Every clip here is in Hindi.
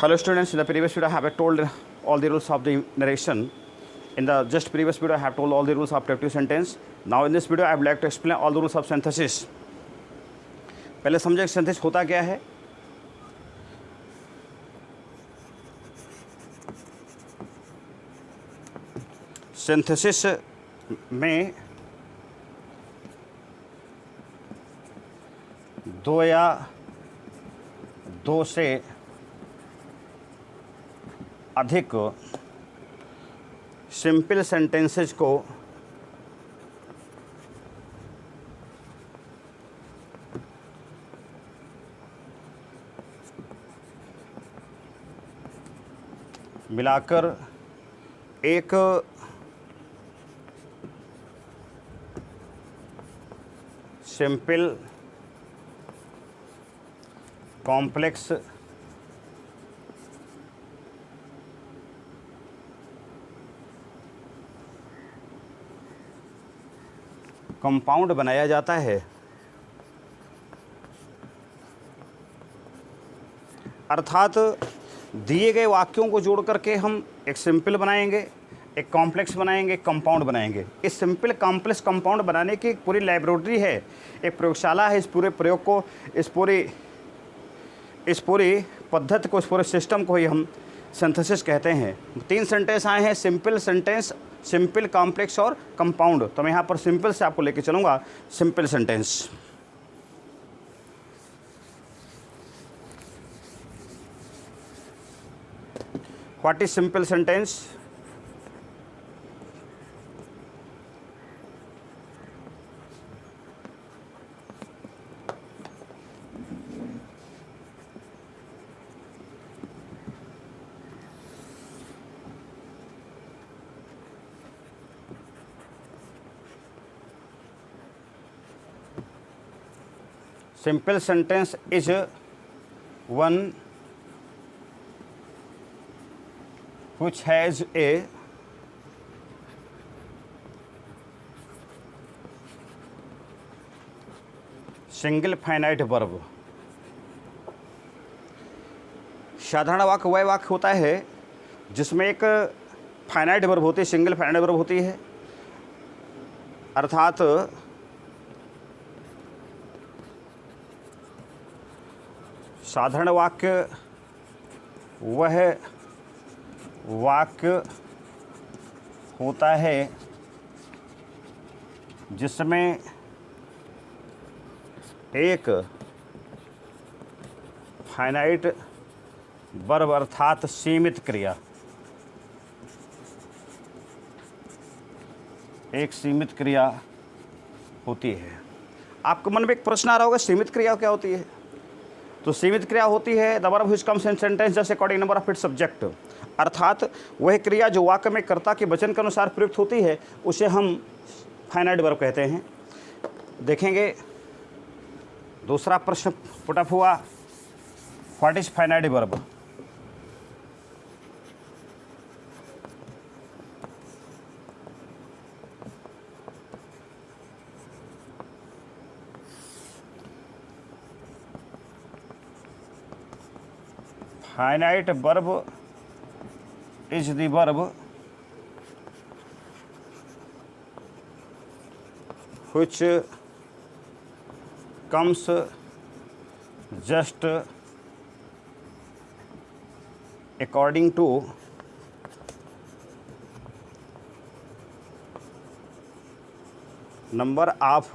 Hello students, in the previous video I have told all the rules of the narration. In the just previous video I have told all the rules of predictive sentence. Now in this video I would like to explain all the rules of synthesis. पहले समझे सिंथेसिस होता क्या है. सिंथेसिस में दो या दो से अधिक सिंपल सेंटेंसेस को मिलाकर एक सिंपल कॉम्प्लेक्स कंपाउंड बनाया जाता है. अर्थात दिए गए वाक्यों को जोड़ करके हम एक सिंपल बनाएंगे, एक कॉम्प्लेक्स बनाएंगे, एक कंपाउंड बनाएंगे. इस सिंपल कॉम्प्लेक्स कंपाउंड बनाने की एक पूरी लैबोरेटरी है, एक प्रयोगशाला है. इस पूरे प्रयोग को, इस पूरी पद्धति को, इस पूरे सिस्टम को ही हम सिंथेसिस कहते हैं. 3 सेंटेंस आए हैं, सिंपल सेंटेंस, सिंपल कॉम्प्लेक्स और कंपाउंड. तो मैं यहाँ पर सिंपल से आपको लेके चलूँगा. Simple sentence, what is simple sentence? Simple sentence is one which has a single finite verb. साधारण वाक्य वह वाक्य होता है जिसमें एक फाइनाइट वर्ब होती है, सिंगल फाइनाइट वर्ब होती है. अर्थात साधारण वाक्य वह वाक्य होता है जिसमें एक फाइनाइट वर्ब अर्थात सीमित क्रिया, एक सीमित क्रिया होती है. आपके मन में एक प्रश्न आ रहा होगा, सीमित क्रिया क्या होती है? तो सीमित क्रिया होती है the verb which comes in sentence just according number of its subject. अर्थात वह क्रिया जो वाक्य में कर्ता के वचन के अनुसार प्रयुक्त होती है उसे हम फाइनाइट वर्ब कहते हैं. देखेंगे दूसरा प्रश्न पुटअप हुआ, what is finite verb? Finite verb is the verb which comes just according to number of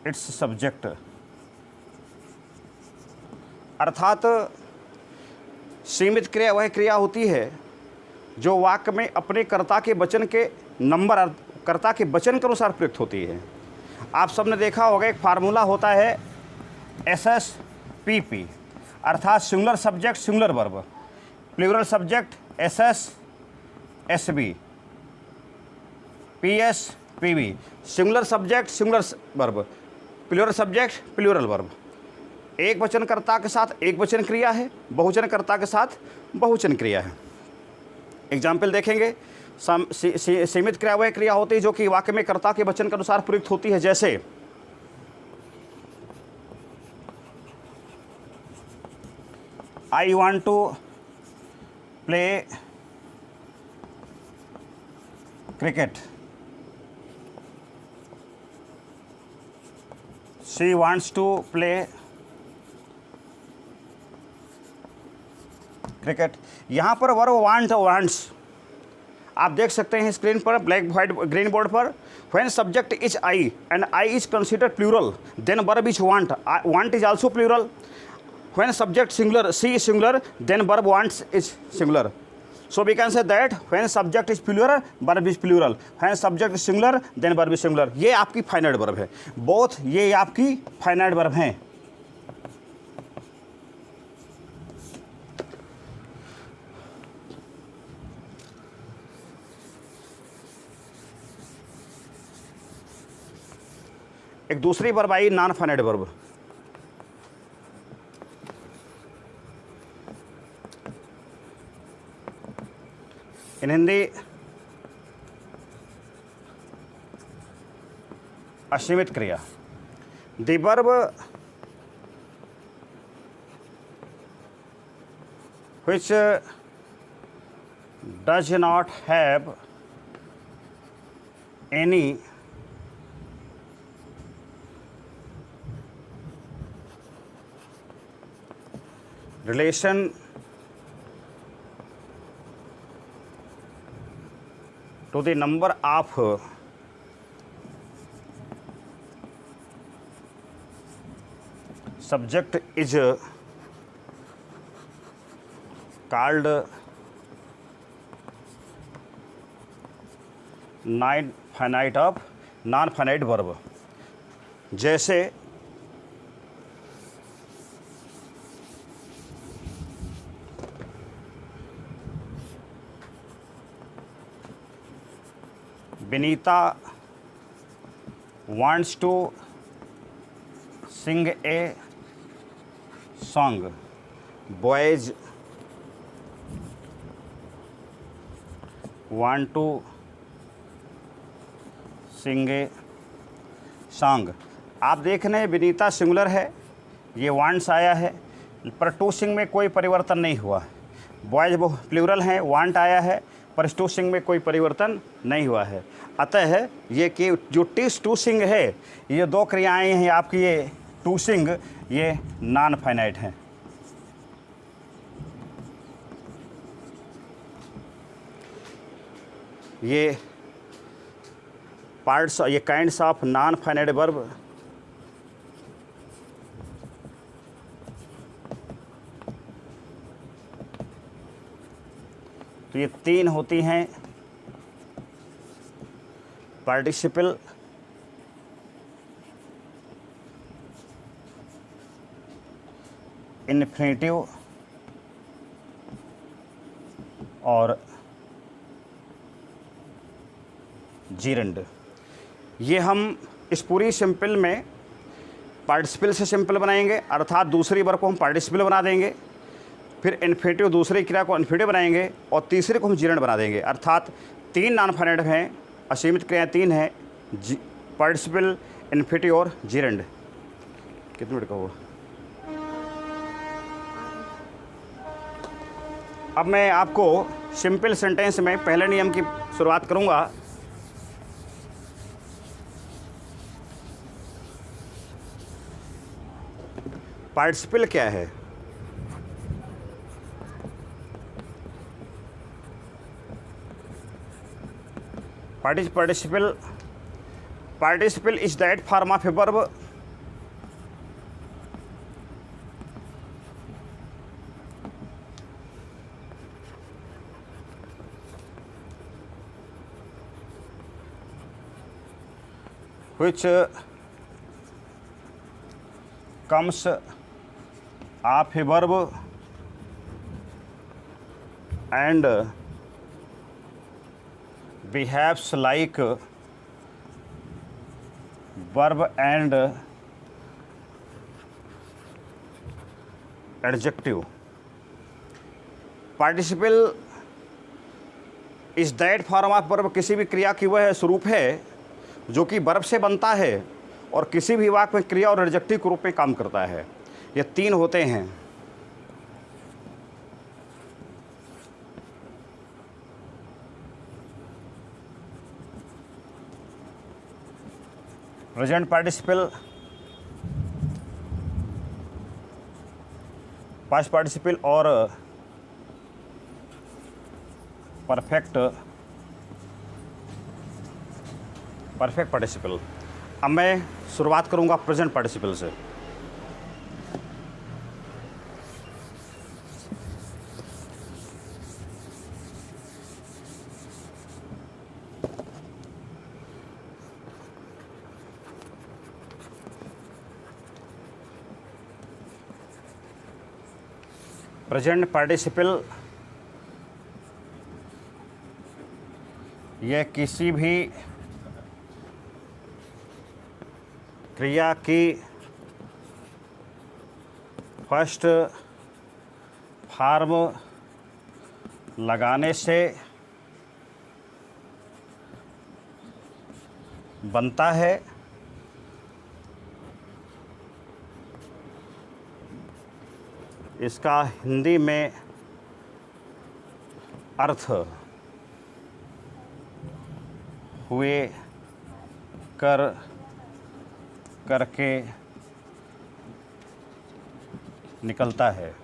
its subject. अर्थात सीमित क्रिया वह क्रिया होती है जो वाक्य में अपने कर्ता के वचन के नंबर, कर्ता के वचन के अनुसार प्रयुक्त होती है. आप सबने देखा होगा एक फार्मूला होता है SSPP, अर्थात singular subject singular verb, plural subject SSSB, PSPV. Singular subject singular verb, plural subject plural verb. एक वचनकर्ता के साथ एक वचन क्रिया है, बहुवचनकर्ता के साथ बहुवचन क्रिया है. एग्जाम्पल देखेंगे. सीमित क्रिया वह क्रिया होती है जो कि वाक्य में कर्ता के वचन के अनुसार प्रयुक्त होती है, जैसे I want to play cricket. She wants to play cricket. यहाँ पर वर्ब वांट वांट्स आप देख सकते हैं स्क्रीन पर, ब्लैक वाइट ग्रीन बोर्ड पर। When subject is I and I is considered plural then verb is want, want is also plural. When subject singular, she is singular, then verb wants is singular. So we can say that when subject is plural verb is plural, when subject is singular then verb is singular. ये आपकी फाइनाइट वर्ब है, बोथ ये आपकी फाइनाइट वर्ब हैं। एक दूसरी वर्ब आई non finite verb. In Hindi असीमित क्रिया। The verb which does not have any relation to the number of subject is called non finite verb. जैसे Vinita wants to sing a song, boys want to sing a song। आप देख रहे हैं विनीता सिंगुलर है, ये वांट्स आया है, पर टू सिंग में कोई परिवर्तन नहीं हुआ। बॉयज वो प्लूरल हैं, वांट आया है, पर टू सिंग में कोई परिवर्तन नहीं हुआ है। अतः ये कि जो टिस टू सिंग है, ये दो क्रियाएं हैं आपकी, ये टू सिंग ये नॉन फाइनाइट हैं। ये पार्ट्स, ये kinds of non finite verb तो ये तीन होती हैं, पार्टिसिपल, इन्फिनेटिव और जीरंड। ये हम इस पूरी सिंपल में पार्टिसिपल से सिंपल बनाएंगे, अर्थात दूसरी वर्ब को हम पार्टिसिपल बना देंगे, फिर इन्फिनेटिव दूसरी क्रिया को इन्फिनेटिव बनाएंगे और तीसरे को हम जीरंड बना देंगे। अर्थात तीन नॉन फाइनाइट हैं, असीमित क्रियाएं तीन हैं, पार्टिसिपल, इन्फिनेटिव और जीरंड। कितने मिनट का हुआ? अब मैं आपको सिंपल सेंटेंस में पहले नियम की शुरुआत करूंगा। पार्टिसिपल क्या है? Participle is that form of a verb which comes of a verb and behaves like verb and adjective। Participle is that form of verb, किसी भी क्रिया की वह स्वरूप है जो कि वर्ब से बनता है और किसी भी वाक्य में क्रिया और एडजेक्टिव के रूप में काम करता है। ये तीन होते हैं। प्रेजेंट पार्टिसिपल, पास्ट पार्टिसिपल और परफेक्ट पार्टिसिपल। अब मैं शुरुआत करूंगा प्रेजेंट पार्टिसिपल से। प्रेजेंट पार्टिसिपल यह किसी भी क्रिया की फर्स्ट फॉर्म लगाने से बनता है। इसका हिंदी में अर्थ हुए, कर, करके निकलता है।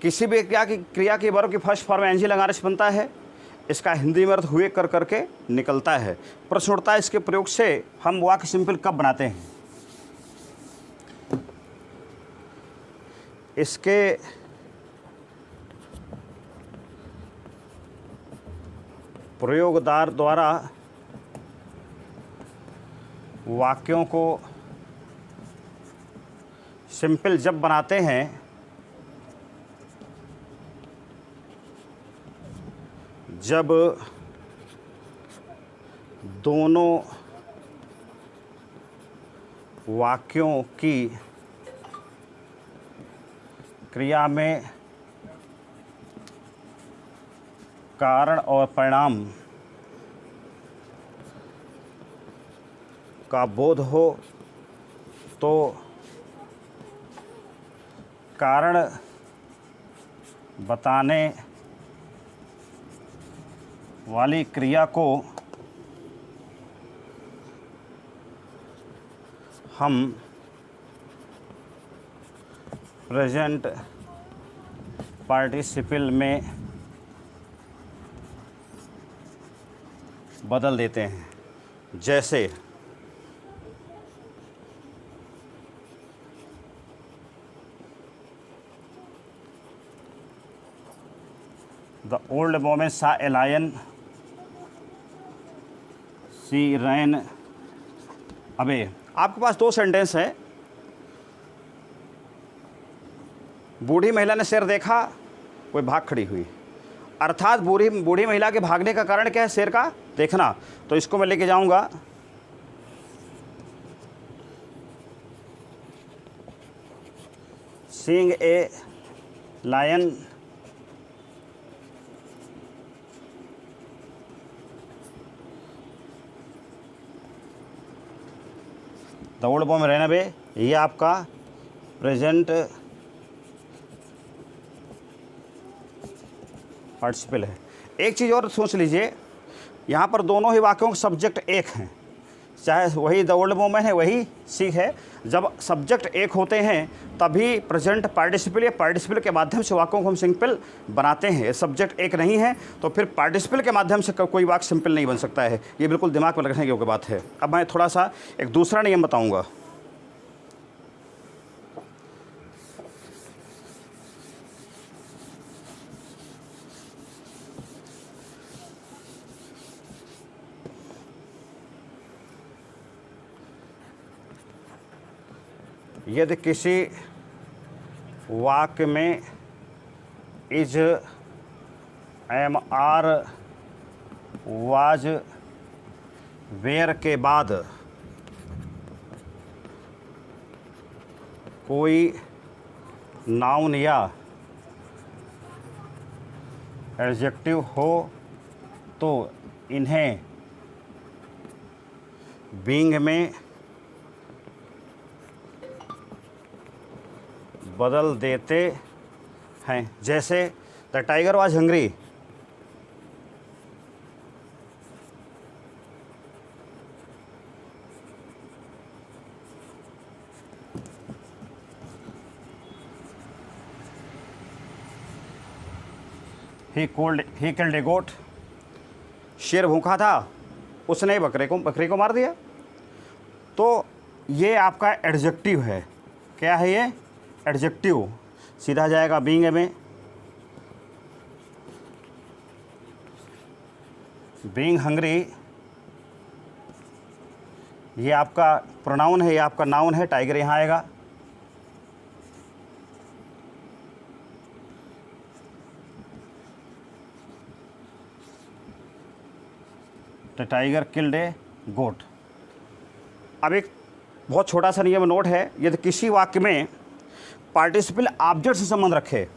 किसी भी क्रिया की वर्ब की फर्स्ट फॉर्म एनजी लगाने से बनता है। इसका हिंदी में अर्थ हुए, कर, करके निकलता है। प्रश्न उठता है इसके प्रयोग से हम वाक्य सिंपल कब बनाते हैं। इसके प्रयोगदार द्वारा वाक्यों को सिंपल जब बनाते हैं जब दोनों वाक्यों की क्रिया में कारण और परिणाम का बोध हो, तो कारण बताने वाली क्रिया को हम प्रेजेंट पार्टिसिपल में बदल देते हैं। जैसे द ओल्ड वोमेन सा a lion, C ran away. आपके पास दो सेंटेंस हैं। बूढ़ी महिला ने शेर देखा, कोई भाग खड़ी हुई। अर्थात बूढ़ी महिला के भागने का कारण क्या है? शेर का देखना। तो इसको मैं लेके जाऊंगा seeing a lion the old women ran away. ये आपका प्रेजेंट पार्टिसिपल है। एक चीज़ और सोच लीजिए, यहाँ पर दोनों ही वाक्यों के सब्जेक्ट एक हैं, चाहे वही द ओल्ड वोमेन है वही सी है। जब सब्जेक्ट एक होते हैं तभी प्रेजेंट पार्टिसिपल या पार्टिसिपल के माध्यम से वाक्यों को हम सिंपल बनाते हैं। सब्जेक्ट एक नहीं है तो फिर पार्टिसिपल के माध्यम से कोई वाक्य सिंपल नहीं बन सकता है। ये बिल्कुल दिमाग में रखने योग्य बात है। अब मैं थोड़ा सा एक दूसरा नियम बताऊँगा। यदि किसी वाक्य में is, am, are, was, were के बाद कोई नाउन या एडजेक्टिव हो तो इन्हें बीइंग में बदल देते हैं। जैसे the tiger was hungry, he killed a goat, शेर भूखा था, उसने बकरी को मार दिया। तो ये आपका एडजेक्टिव है। क्या है ये? एडजेक्टिव। सीधा जाएगा बीइंग में। बीइंग हंग्री ये आपका प्रोनाउन है, ये आपका नाउन है। टाइगर यहाँ आएगा। द टाइगर किल्ड ए गोट। अब एक बहुत छोटा सा नियम नोट है, यदि किसी वाक्य में पार्टिसिपल ऑब्जेक्ट से संबंध रखे,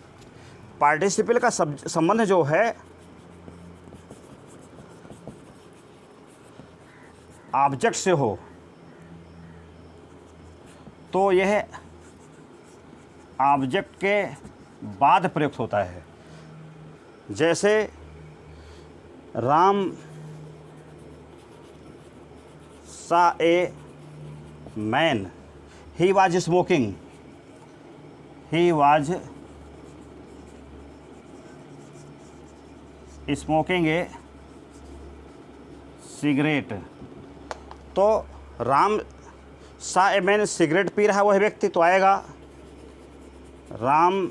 पार्टिसिपल का संबंध जो है ऑब्जेक्ट से हो, तो यह ऑब्जेक्ट के बाद प्रयुक्त होता है। जैसे Ram saw a man, he was smoking a cigarette। तो Ram saw a man, cigarette P रहा है वह व्यक्ति, तो आएगा राम